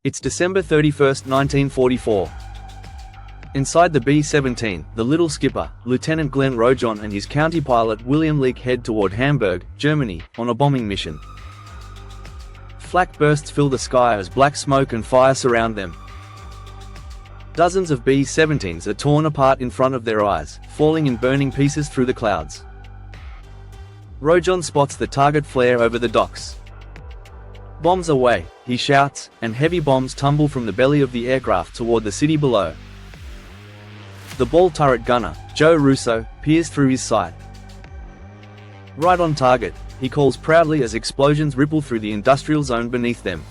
It's December 31, 1944. Inside the B-17, the little skipper, Lieutenant Glenn Rojohn and his county pilot William Leek head toward Hamburg, Germany, on a bombing mission. Flak bursts fill the sky as black smoke and fire surround them. Dozens of B-17s are torn apart in front of their eyes, falling in burning pieces through the clouds. Rojohn spots the target flare over the docks. "Bombs away," he shouts, and heavy bombs tumble from the belly of the aircraft toward the city below. The ball turret gunner, Joe Russo, peers through his sight. "Right on target," he calls proudly as explosions ripple through the industrial zone beneath them.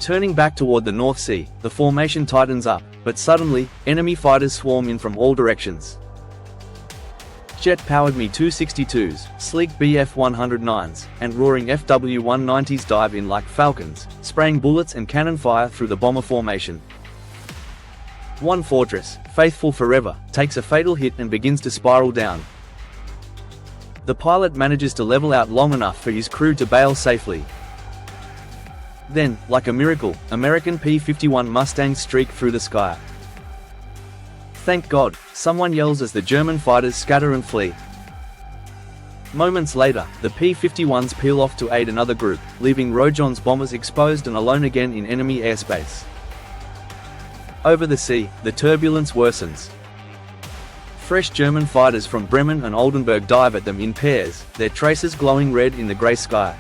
Turning back toward the North Sea, the formation tightens up, but suddenly, enemy fighters swarm in from all directions. Jet-powered Mi-262s, sleek Bf-109s, and roaring Fw-190s dive in like falcons, spraying bullets and cannon fire through the bomber formation. One fortress, faithful forever, takes a fatal hit and begins to spiral down. The pilot manages to level out long enough for his crew to bail safely. Then, like a miracle, American P-51 Mustangs streak through the sky. "Thank God," someone yells as the German fighters scatter and flee. Moments later, the P-51s peel off to aid another group, leaving Rojohn's bombers exposed and alone again in enemy airspace. Over the sea, the turbulence worsens. Fresh German fighters from Bremen and Oldenburg dive at them in pairs, their traces glowing red in the grey sky.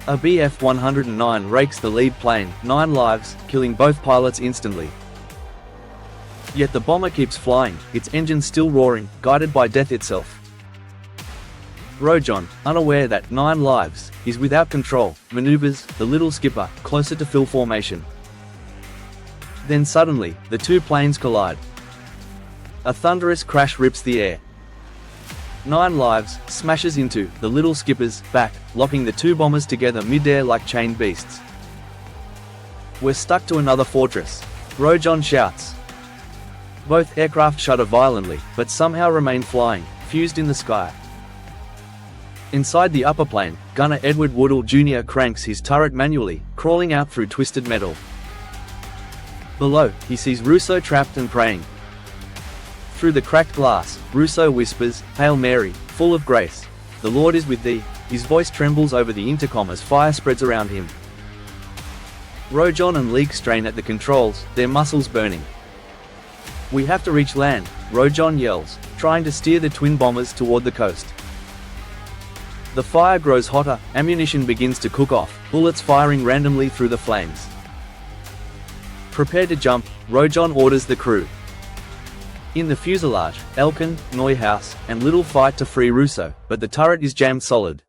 A Bf-109 rakes the lead plane, 9 lives, killing both pilots instantly. Yet the bomber keeps flying, its engines still roaring, guided by death itself. Rojohn, unaware that 9 lives is without control, maneuvers the little skipper closer to fill formation. Then suddenly, the two planes collide. A thunderous crash rips the air. 9 lives smashes into the little skipper's back, locking the two bombers together mid-air like chained beasts. "We're stuck to another fortress," Rojohn shouts. Both aircraft shudder violently, but somehow remain flying, fused in the sky. Inside the upper plane, gunner Edward Woodall Jr. cranks his turret manually, crawling out through twisted metal. Below, he sees Russo trapped and praying. Through the cracked glass, Russo whispers, "Hail Mary, full of grace. The Lord is with thee." His voice trembles over the intercom as fire spreads around him. Rojohn and Leek strain at the controls, their muscles burning. "We have to reach land," Rojohn yells, trying to steer the twin bombers toward the coast. The fire grows hotter, ammunition begins to cook off, bullets firing randomly through the flames. Prepare to jump, Rojohn orders the crew. In the fuselage, Elkin, Neuhaus, and Little fight to free Russo, but the turret is jammed solid.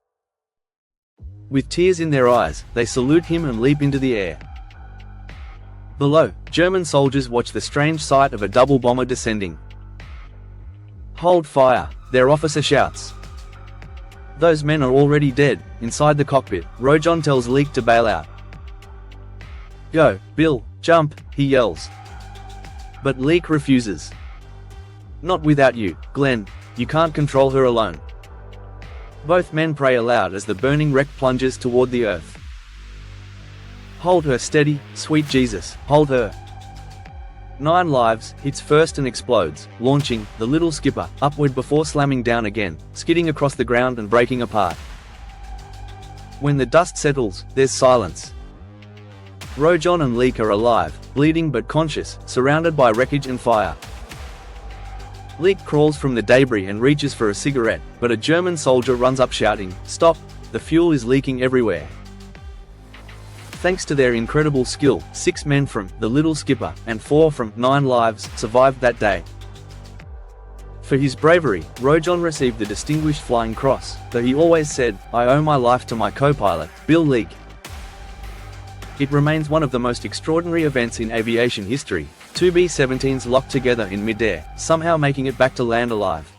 With tears in their eyes, they salute him and leap into the air. Below, German soldiers watch the strange sight of a double bomber descending. "Hold fire," their officer shouts. Those men are already dead. Inside the cockpit, Rojohn tells Leek to bail out. "Go, Bill, jump," he yells. But Leek refuses. "Not without you, Glenn. You can't control her alone." Both men pray aloud as the burning wreck plunges toward the earth. "Hold her steady, sweet Jesus, hold her." 9 lives hits first and explodes, launching the little skipper upward before slamming down again, skidding across the ground and breaking apart. When the dust settles, there's silence. Rojohn and Leek are alive, bleeding but conscious, surrounded by wreckage and fire. Leek crawls from the debris and reaches for a cigarette, but a German soldier runs up shouting, "Stop! The fuel is leaking everywhere." Thanks to their incredible skill, 6 men from the little skipper and 4 from 9 lives survived that day. For his bravery, Rojohn received the Distinguished Flying Cross, though he always said, "I owe my life to my co-pilot, Bill Leek." It remains one of the most extraordinary events in aviation history, 2 B-17s locked together in mid-air, somehow making it back to land alive.